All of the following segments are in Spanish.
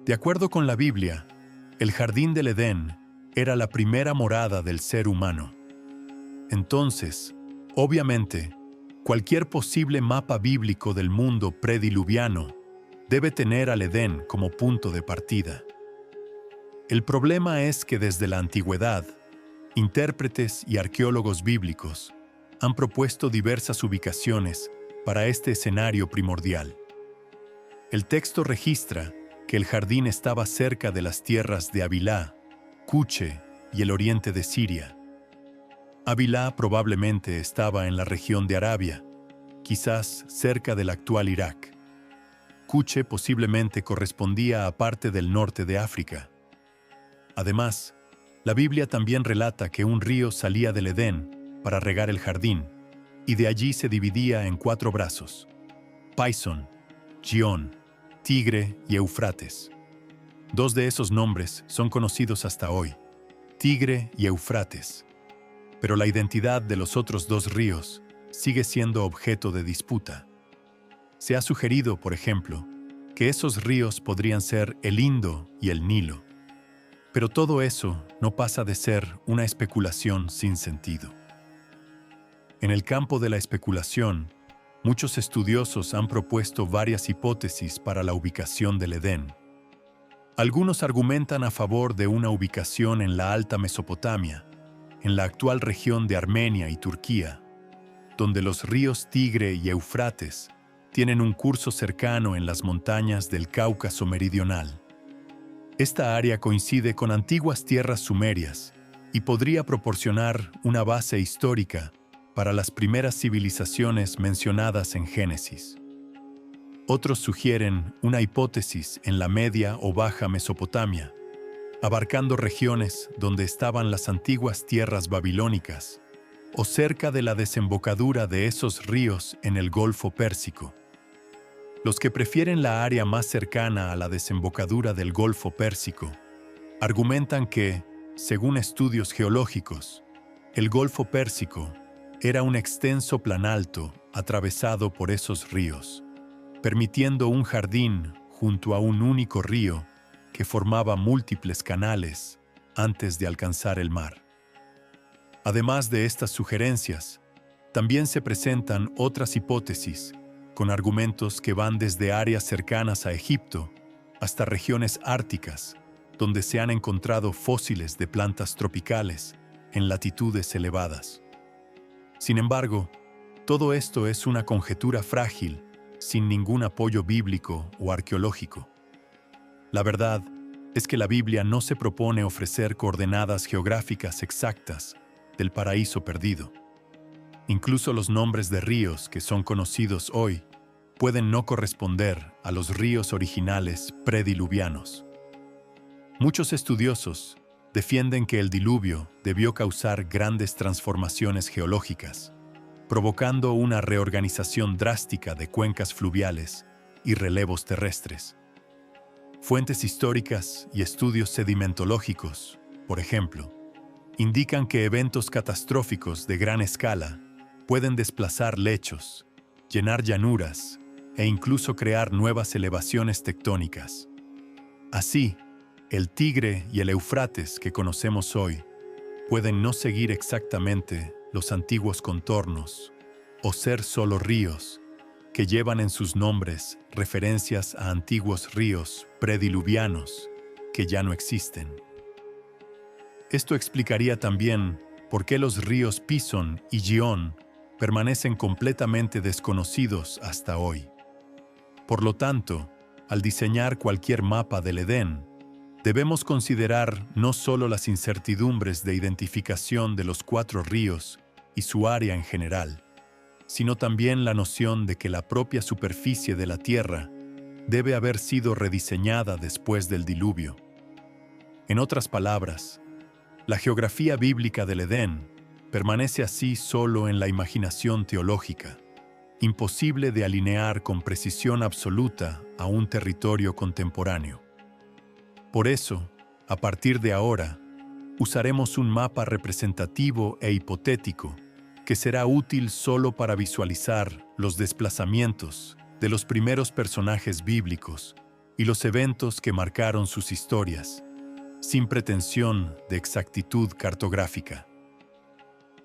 De acuerdo con la Biblia, el jardín del Edén era la primera morada del ser humano. Entonces, obviamente, cualquier posible mapa bíblico del mundo prediluviano debe tener al Edén como punto de partida. El problema es que desde la antigüedad, intérpretes y arqueólogos bíblicos han propuesto diversas ubicaciones para este escenario primordial. El texto registra que el jardín estaba cerca de las tierras de Havilá, Cuche y el oriente de Siria. Havilá probablemente estaba en la región de Arabia, quizás cerca del actual Irak. Cuche posiblemente correspondía a parte del norte de África. Además, la Biblia también relata que un río salía del Edén para regar el jardín, y de allí se dividía en 4 brazos: Pison, Gihón, Tigre y Eufrates. 2 de esos nombres son conocidos hasta hoy, Tigre y Eufrates. Pero la identidad de los otros 2 ríos sigue siendo objeto de disputa. Se ha sugerido, por ejemplo, que esos ríos podrían ser el Indo y el Nilo. Pero todo eso no pasa de ser una especulación sin sentido. En el campo de la especulación, muchos estudiosos han propuesto varias hipótesis para la ubicación del Edén. Algunos argumentan a favor de una ubicación en la Alta Mesopotamia, en la actual región de Armenia y Turquía, donde los ríos Tigre y Eufrates tienen un curso cercano en las montañas del Cáucaso meridional. Esta área coincide con antiguas tierras sumerias y podría proporcionar una base histórica para las primeras civilizaciones mencionadas en Génesis. Otros sugieren una hipótesis en la Media o Baja Mesopotamia, abarcando regiones donde estaban las antiguas tierras babilónicas, o cerca de la desembocadura de esos ríos en el Golfo Pérsico. Los que prefieren la área más cercana a la desembocadura del Golfo Pérsico argumentan que, según estudios geológicos, el Golfo Pérsico era un extenso planalto atravesado por esos ríos, permitiendo un jardín junto a un único río que formaba múltiples canales antes de alcanzar el mar. Además de estas sugerencias, también se presentan otras hipótesis con argumentos que van desde áreas cercanas a Egipto hasta regiones árticas, donde se han encontrado fósiles de plantas tropicales en latitudes elevadas. Sin embargo, todo esto es una conjetura frágil, sin ningún apoyo bíblico o arqueológico. La verdad es que la Biblia no se propone ofrecer coordenadas geográficas exactas del paraíso perdido. Incluso los nombres de ríos que son conocidos hoy pueden no corresponder a los ríos originales prediluvianos. Muchos estudiosos defienden que el diluvio debió causar grandes transformaciones geológicas, provocando una reorganización drástica de cuencas fluviales y relevos terrestres. Fuentes históricas y estudios sedimentológicos, por ejemplo, indican que eventos catastróficos de gran escala pueden desplazar lechos, llenar llanuras e incluso crear nuevas elevaciones tectónicas. Así, el Tigre y el Eufrates que conocemos hoy pueden no seguir exactamente los antiguos contornos o ser solo ríos que llevan en sus nombres referencias a antiguos ríos prediluvianos que ya no existen. Esto explicaría también por qué los ríos Pison y Gihón permanecen completamente desconocidos hasta hoy. Por lo tanto, al diseñar cualquier mapa del Edén, debemos considerar no solo las incertidumbres de identificación de los 4 ríos y su área en general, sino también la noción de que la propia superficie de la Tierra debe haber sido rediseñada después del diluvio. En otras palabras, la geografía bíblica del Edén permanece así solo en la imaginación teológica, imposible de alinear con precisión absoluta a un territorio contemporáneo. Por eso, a partir de ahora, usaremos un mapa representativo e hipotético que será útil solo para visualizar los desplazamientos de los primeros personajes bíblicos y los eventos que marcaron sus historias, sin pretensión de exactitud cartográfica.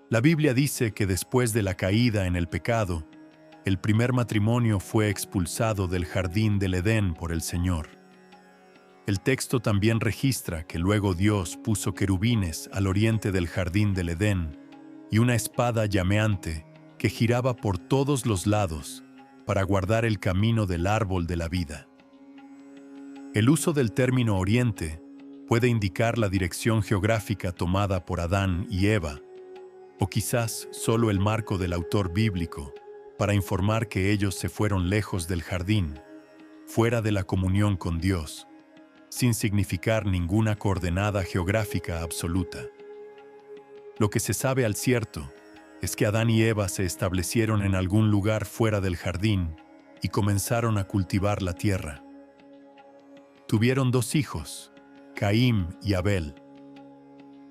La Biblia dice que después de la caída en el pecado, el primer matrimonio fue expulsado del jardín del Edén por el Señor. El texto también registra que luego Dios puso querubines al oriente del jardín del Edén y una espada llameante que giraba por todos los lados para guardar el camino del árbol de la vida. El uso del término oriente puede indicar la dirección geográfica tomada por Adán y Eva, o quizás solo el marco del autor bíblico para informar que ellos se fueron lejos del jardín, fuera de la comunión con Dios, sin significar ninguna coordenada geográfica absoluta. Lo que se sabe al cierto es que Adán y Eva se establecieron en algún lugar fuera del jardín y comenzaron a cultivar la tierra. Tuvieron 2 hijos, Caín y Abel.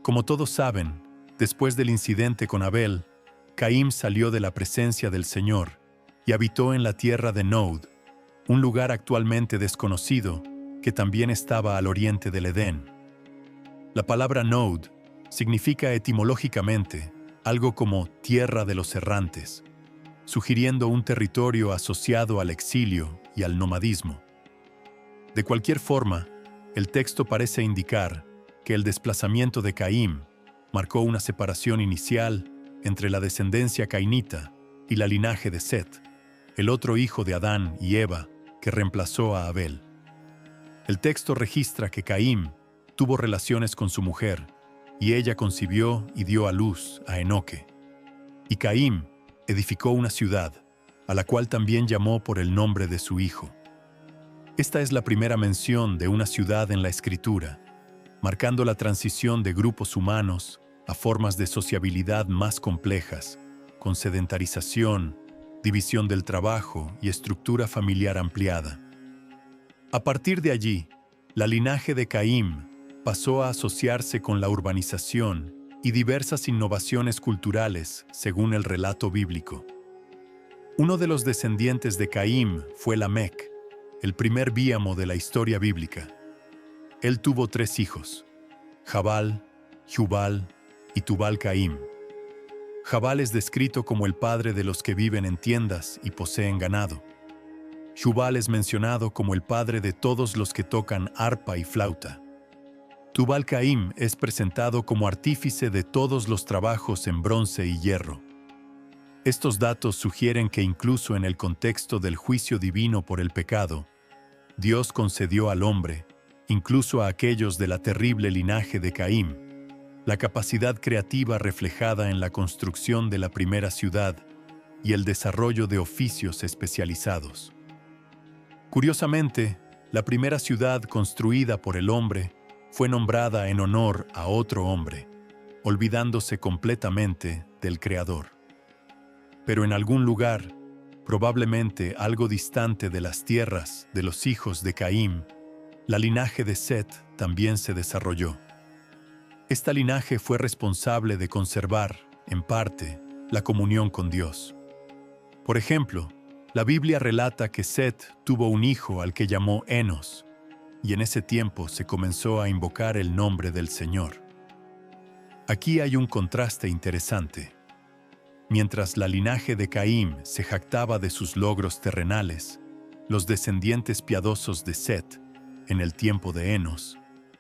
Como todos saben, después del incidente con Abel, Caín salió de la presencia del Señor y habitó en la tierra de Nod, un lugar actualmente desconocido que también estaba al oriente del Edén. La palabra Nod significa etimológicamente algo como tierra de los errantes, sugiriendo un territorio asociado al exilio y al nomadismo. De cualquier forma, el texto parece indicar que el desplazamiento de Caín marcó una separación inicial entre la descendencia cainita y la linaje de Set, el otro hijo de Adán y Eva que reemplazó a Abel. El texto registra que Caín tuvo relaciones con su mujer, y ella concibió y dio a luz a Enoque. Y Caín edificó una ciudad, a la cual también llamó por el nombre de su hijo. Esta es la primera mención de una ciudad en la Escritura, marcando la transición de grupos humanos a formas de sociabilidad más complejas, con sedentarización, división del trabajo y estructura familiar ampliada. A partir de allí, la linaje de Caín pasó a asociarse con la urbanización y diversas innovaciones culturales, según el relato bíblico. Uno de los descendientes de Caín fue Lamec, el primer bíamo de la historia bíblica. Él tuvo 3 hijos, Jabal, Jubal y Tubal-Caín. Jabal es descrito como el padre de los que viven en tiendas y poseen ganado. Jubal es mencionado como el padre de todos los que tocan arpa y flauta. Tubal-Caín es presentado como artífice de todos los trabajos en bronce y hierro. Estos datos sugieren que incluso en el contexto del juicio divino por el pecado, Dios concedió al hombre, incluso a aquellos de la terrible linaje de Caín, la capacidad creativa reflejada en la construcción de la primera ciudad y el desarrollo de oficios especializados. Curiosamente, la primera ciudad construida por el hombre fue nombrada en honor a otro hombre, olvidándose completamente del Creador. Pero en algún lugar, probablemente algo distante de las tierras de los hijos de Caín, la linaje de Set también se desarrolló. Esta linaje fue responsable de conservar, en parte, la comunión con Dios. Por ejemplo, la Biblia relata que Set tuvo un hijo al que llamó Enos, y en ese tiempo se comenzó a invocar el nombre del Señor. Aquí hay un contraste interesante. Mientras la linaje de Caín se jactaba de sus logros terrenales, los descendientes piadosos de Set, en el tiempo de Enos,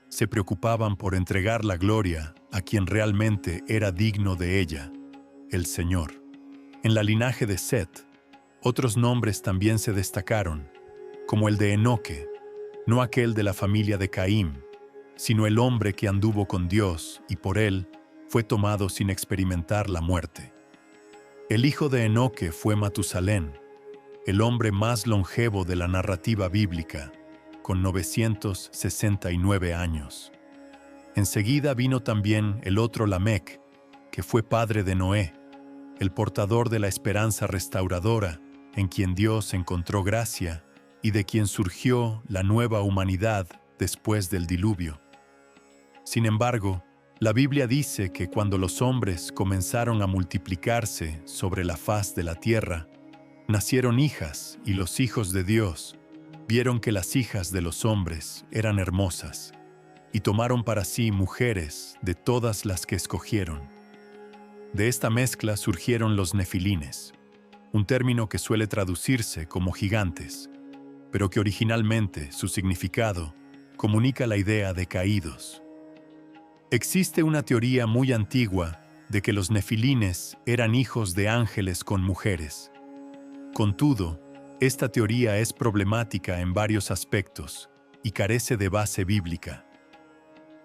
se preocupaban por entregar la gloria a quien realmente era digno de ella, el Señor. En la linaje de Set, otros nombres también se destacaron, como el de Enoque, no aquel de la familia de Caín, sino el hombre que anduvo con Dios y por él fue tomado sin experimentar la muerte. El hijo de Enoque fue Matusalén, el hombre más longevo de la narrativa bíblica, con 969 años. Enseguida vino también el otro Lamec, que fue padre de Noé, el portador de la esperanza restauradora, en quien Dios encontró gracia y de quien surgió la nueva humanidad después del diluvio. Sin embargo, la Biblia dice que cuando los hombres comenzaron a multiplicarse sobre la faz de la tierra, nacieron hijas y los hijos de Dios, vieron que las hijas de los hombres eran hermosas, y tomaron para sí mujeres de todas las que escogieron. De esta mezcla surgieron los nefilines, un término que suele traducirse como gigantes, pero que originalmente su significado comunica la idea de caídos. Existe una teoría muy antigua de que los nefilines eran hijos de ángeles con mujeres. Contudo, esta teoría es problemática en varios aspectos y carece de base bíblica.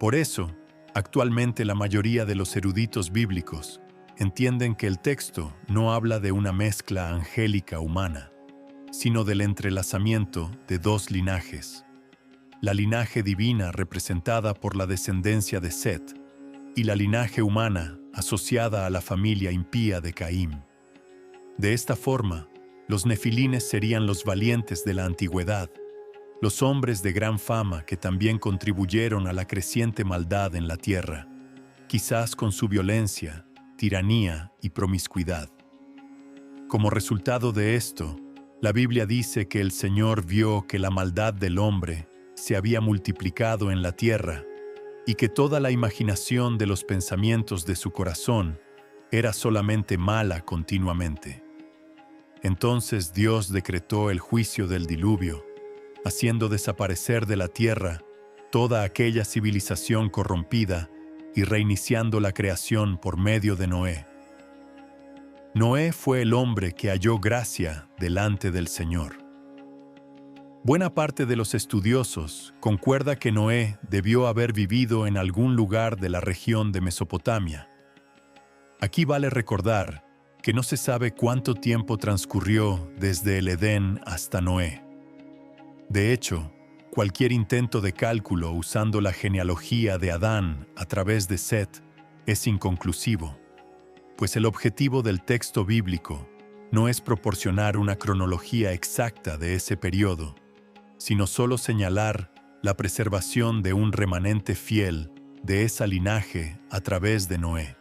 Por eso, actualmente la mayoría de los eruditos bíblicos entienden que el texto no habla de una mezcla angélica humana, sino del entrelazamiento de dos linajes: la linaje divina representada por la descendencia de Set y la linaje humana asociada a la familia impía de Caín. De esta forma, los nefilines serían los valientes de la antigüedad, los hombres de gran fama que también contribuyeron a la creciente maldad en la tierra, quizás con su violencia, tiranía y promiscuidad. Como resultado de esto, la Biblia dice que el Señor vio que la maldad del hombre se había multiplicado en la tierra y que toda la imaginación de los pensamientos de su corazón era solamente mala continuamente. Entonces Dios decretó el juicio del diluvio, haciendo desaparecer de la tierra toda aquella civilización corrompida y reiniciando la creación por medio de Noé. Noé fue el hombre que halló gracia delante del Señor. Buena parte de los estudiosos concuerda que Noé debió haber vivido en algún lugar de la región de Mesopotamia. Aquí vale recordar que no se sabe cuánto tiempo transcurrió desde el Edén hasta Noé. De hecho, cualquier intento de cálculo usando la genealogía de Adán a través de Set es inconclusivo, pues el objetivo del texto bíblico no es proporcionar una cronología exacta de ese periodo, sino solo señalar la preservación de un remanente fiel de esa linaje a través de Noé.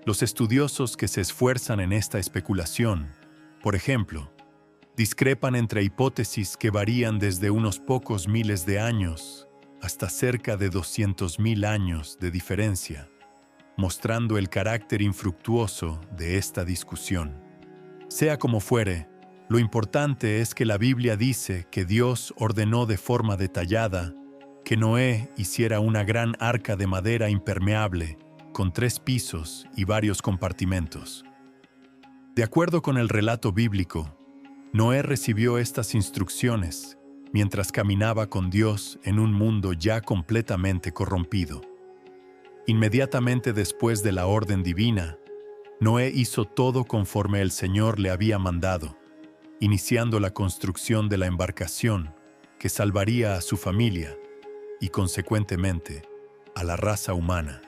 Los estudiosos que se esfuerzan en esta especulación, por ejemplo, discrepan entre hipótesis que varían desde unos pocos miles de años hasta cerca de 200.000 años de diferencia, mostrando el carácter infructuoso de esta discusión. Sea como fuere, lo importante es que la Biblia dice que Dios ordenó de forma detallada que Noé hiciera una gran arca de madera impermeable con 3 pisos y varios compartimentos. De acuerdo con el relato bíblico, Noé recibió estas instrucciones mientras caminaba con Dios en un mundo ya completamente corrompido. Inmediatamente después de la orden divina, Noé hizo todo conforme el Señor le había mandado, iniciando la construcción de la embarcación que salvaría a su familia y, consecuentemente, a la raza humana,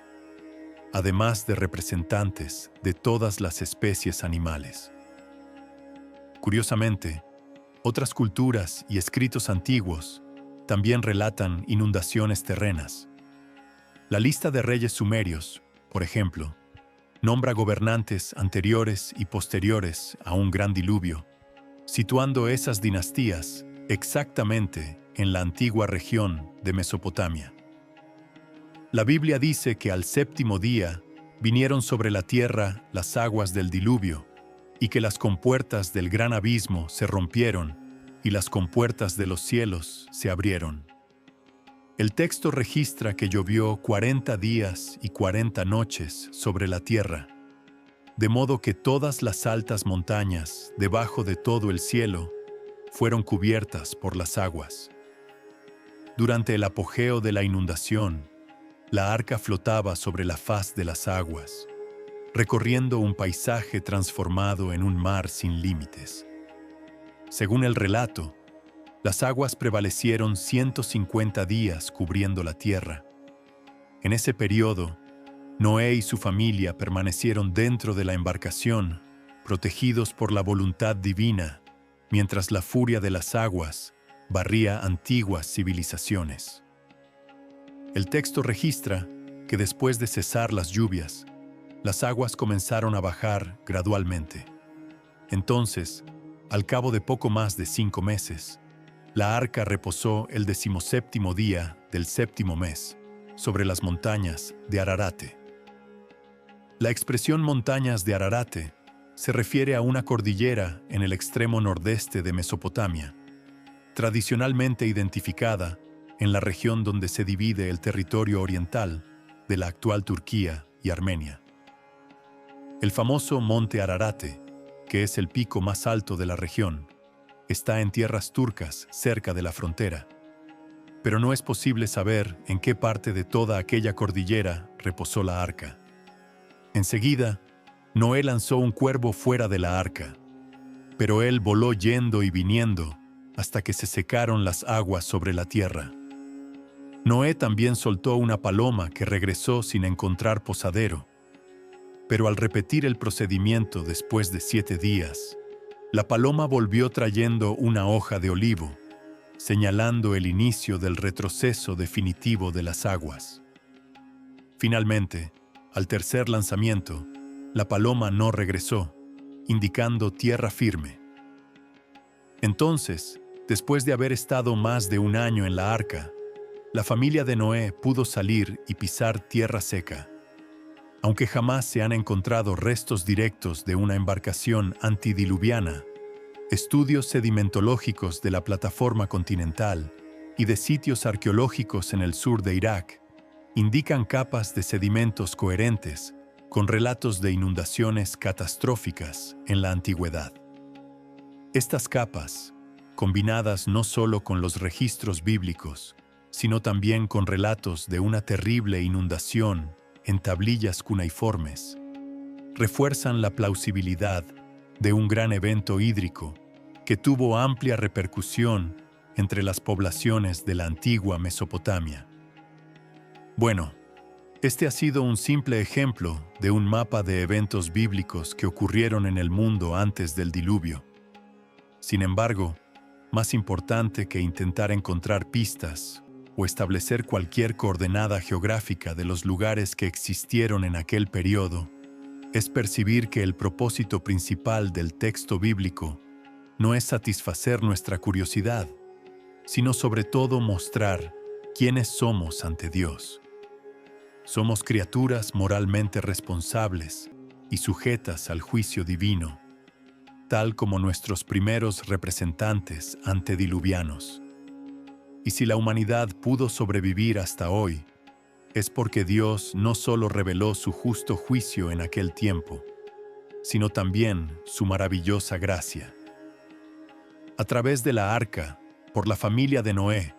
además de representantes de todas las especies animales. Curiosamente, otras culturas y escritos antiguos también relatan inundaciones terrenas. La lista de reyes sumerios, por ejemplo, nombra gobernantes anteriores y posteriores a un gran diluvio, situando esas dinastías exactamente en la antigua región de Mesopotamia. La Biblia dice que al 7º día vinieron sobre la tierra las aguas del diluvio y que las compuertas del gran abismo se rompieron y las compuertas de los cielos se abrieron. El texto registra que llovió 40 días y 40 noches sobre la tierra, de modo que todas las altas montañas debajo de todo el cielo fueron cubiertas por las aguas. Durante el apogeo de la inundación, la arca flotaba sobre la faz de las aguas, recorriendo un paisaje transformado en un mar sin límites. Según el relato, las aguas prevalecieron 150 días cubriendo la tierra. En ese periodo, Noé y su familia permanecieron dentro de la embarcación, protegidos por la voluntad divina, mientras la furia de las aguas barría antiguas civilizaciones. El texto registra que después de cesar las lluvias, las aguas comenzaron a bajar gradualmente. Entonces, al cabo de poco más de 5 meses, La arca reposó el 17º día del 7º mes, sobre las montañas de Ararate. La expresión montañas de Ararate se refiere a una cordillera en el extremo nordeste de Mesopotamia, tradicionalmente identificada en la región donde se divide el territorio oriental de la actual Turquía y Armenia. El famoso Monte Ararate, que es el pico más alto de la región, está en tierras turcas cerca de la frontera, pero no es posible saber en qué parte de toda aquella cordillera reposó la arca. Enseguida, Noé lanzó un cuervo fuera de la arca, pero él voló yendo y viniendo hasta que se secaron las aguas sobre la tierra. Noé también soltó una paloma que regresó sin encontrar posadero, pero al repetir el procedimiento después de 7 días, la paloma volvió trayendo una hoja de olivo, señalando el inicio del retroceso definitivo de las aguas. Finalmente, al tercer lanzamiento, la paloma no regresó, indicando tierra firme. Entonces, después de haber estado más de 1 año en la arca, la familia de Noé pudo salir y pisar tierra seca. Aunque jamás se han encontrado restos directos de una embarcación antidiluviana, estudios sedimentológicos de la plataforma continental y de sitios arqueológicos en el sur de Irak indican capas de sedimentos coherentes con relatos de inundaciones catastróficas en la antigüedad. Estas capas, combinadas no solo con los registros bíblicos, sino también con relatos de una terrible inundación en tablillas cuneiformes, refuerzan la plausibilidad de un gran evento hídrico que tuvo amplia repercusión entre las poblaciones de la antigua Mesopotamia. Bueno, este ha sido un simple ejemplo de un mapa de eventos bíblicos que ocurrieron en el mundo antes del diluvio. Sin embargo, más importante que intentar encontrar pistas o establecer cualquier coordenada geográfica de los lugares que existieron en aquel periodo, es percibir que el propósito principal del texto bíblico no es satisfacer nuestra curiosidad, sino sobre todo mostrar quiénes somos ante Dios. Somos criaturas moralmente responsables y sujetas al juicio divino, tal como nuestros primeros representantes antediluvianos. Y si la humanidad pudo sobrevivir hasta hoy, es porque Dios no solo reveló su justo juicio en aquel tiempo, sino también su maravillosa gracia. A través de la arca, por la familia de Noé,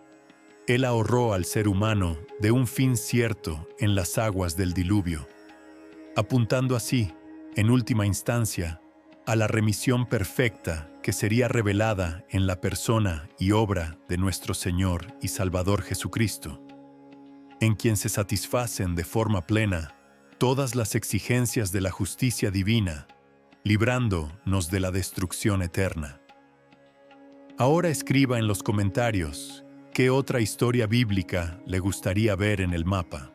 Él ahorró al ser humano de un fin cierto en las aguas del diluvio, apuntando así, en última instancia, a la remisión perfecta que sería revelada en la persona y obra de nuestro Señor y Salvador Jesucristo, en quien se satisfacen de forma plena todas las exigencias de la justicia divina, librándonos de la destrucción eterna. Ahora escriba en los comentarios qué otra historia bíblica le gustaría ver en el mapa.